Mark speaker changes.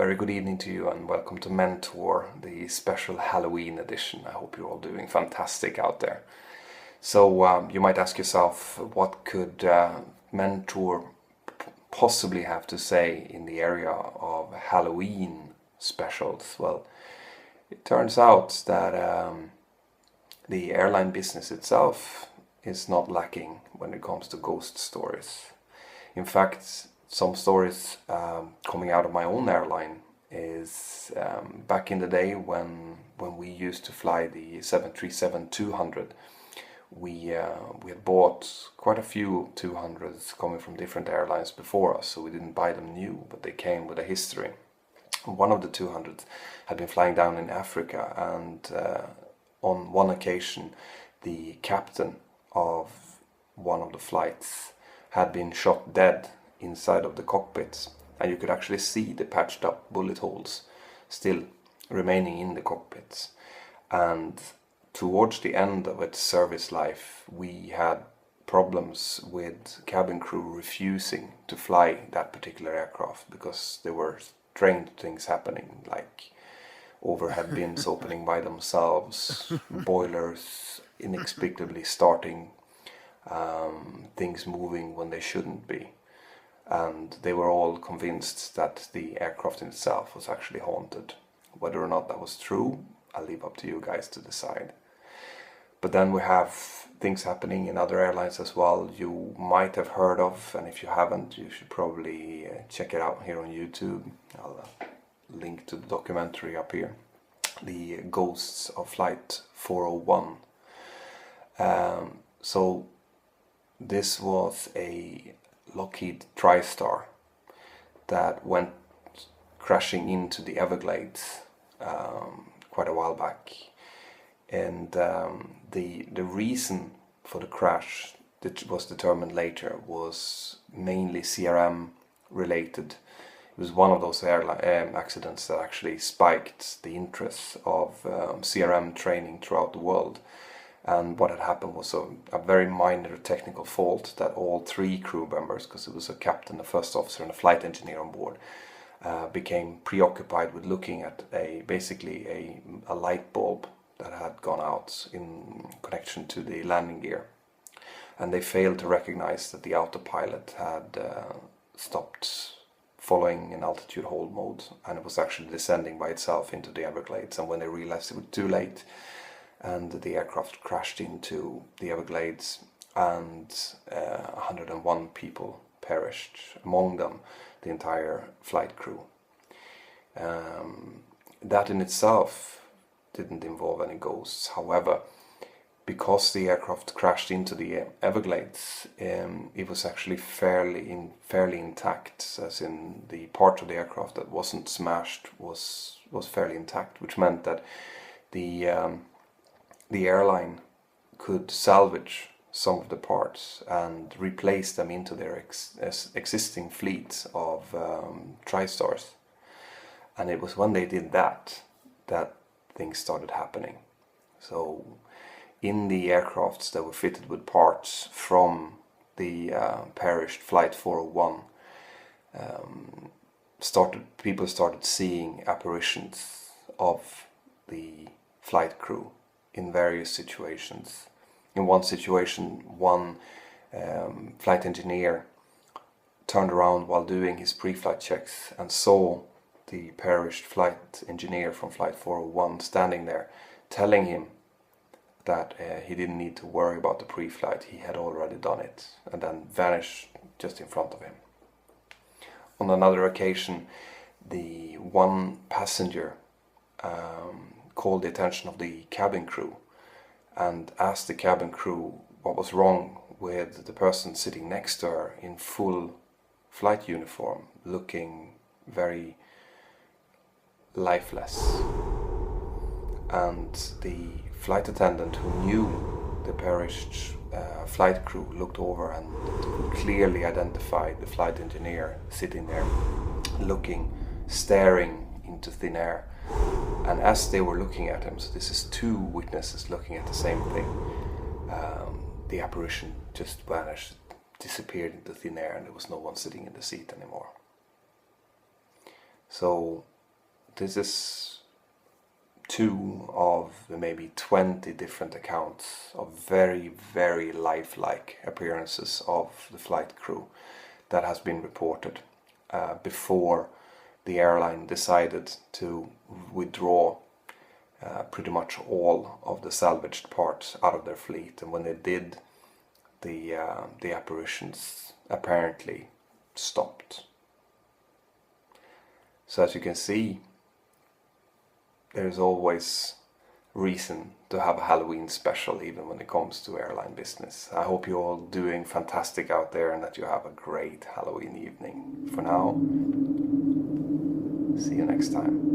Speaker 1: very good evening to you and welcome to MenTour, the special Halloween edition. I hope you're all doing fantastic out there. So you might ask yourself, what could MenTour possibly have to say in the area of Halloween specials? Well, it turns out that the airline business itself is not lacking when it comes to ghost stories. In fact, some stories coming out of my own airline is back in the day when we used to fly the 737-200. We had bought quite a few 200s coming from different airlines before us, so we didn't buy them new, but they came with a history. One of the 200s had been flying down in Africa, and on one occasion the captain of one of the flights had been shot dead inside of the cockpit, and you could actually see the patched up bullet holes still remaining in the cockpits. And towards the end of its service life, we had problems with cabin crew refusing to fly that particular aircraft because there were strange things happening, like overhead bins opening by themselves, boilers inexplicably starting, things moving when they shouldn't be. And they were all convinced that the aircraft in itself was actually haunted. Whether or not that was true, I'll leave up to you guys to decide. But then we have things happening in other airlines as well you might have heard of, and if you haven't, you should probably check it out here on YouTube. I'll link to the documentary up here. The Ghosts of Flight 401. So this was a Lockheed TriStar that went crashing into the Everglades quite a while back, and the reason for the crash that was determined later was mainly CRM related. It was one of those accidents that actually spiked the interest of CRM training throughout the world. And what had happened was a very minor technical fault that all three crew members, because it was a captain, a first officer and a flight engineer on board, became preoccupied with looking at basically a light bulb that had gone out in connection to the landing gear. And they failed to recognize that the autopilot had stopped following in altitude hold mode, and it was actually descending by itself into the Everglades. And when they realized it was too late, and the aircraft crashed into the Everglades, and 101 people perished, among them the entire flight crew. That in itself didn't involve any ghosts. However, because the aircraft crashed into the Everglades, it was actually fairly intact, as in the part of the aircraft that wasn't smashed was fairly intact, which meant that the airline could salvage some of the parts and replace them into their existing fleet of TriStars. And it was when they did that things started happening. So in the aircrafts that were fitted with parts from the perished Flight 401, people started seeing apparitions of the flight crew in various situations. In one situation, one flight engineer turned around while doing his pre-flight checks and saw the perished flight engineer from Flight 401 standing there, telling him that he didn't need to worry about the pre-flight, he had already done it, and then vanished just in front of him. On another occasion, the one passenger called the attention of the cabin crew and asked the cabin crew what was wrong with the person sitting next to her in full flight uniform, looking very lifeless. And the flight attendant, who knew the perished flight crew, looked over and could clearly identify the flight engineer sitting there, staring into thin air. And as they were looking at him, so this is two witnesses looking at the same thing, the apparition just vanished, disappeared into thin air, and there was no one sitting in the seat anymore. So this is 2 of the maybe 20 different accounts of very, very lifelike appearances of the flight crew that has been reported before the airline decided to withdraw pretty much all of the salvaged parts out of their fleet. And when they did, the apparitions apparently stopped. So as you can see, there's always reason to have a Halloween special, even when it comes to airline business. I hope you're all doing fantastic out there and that you have a great Halloween evening. For now, see you next time.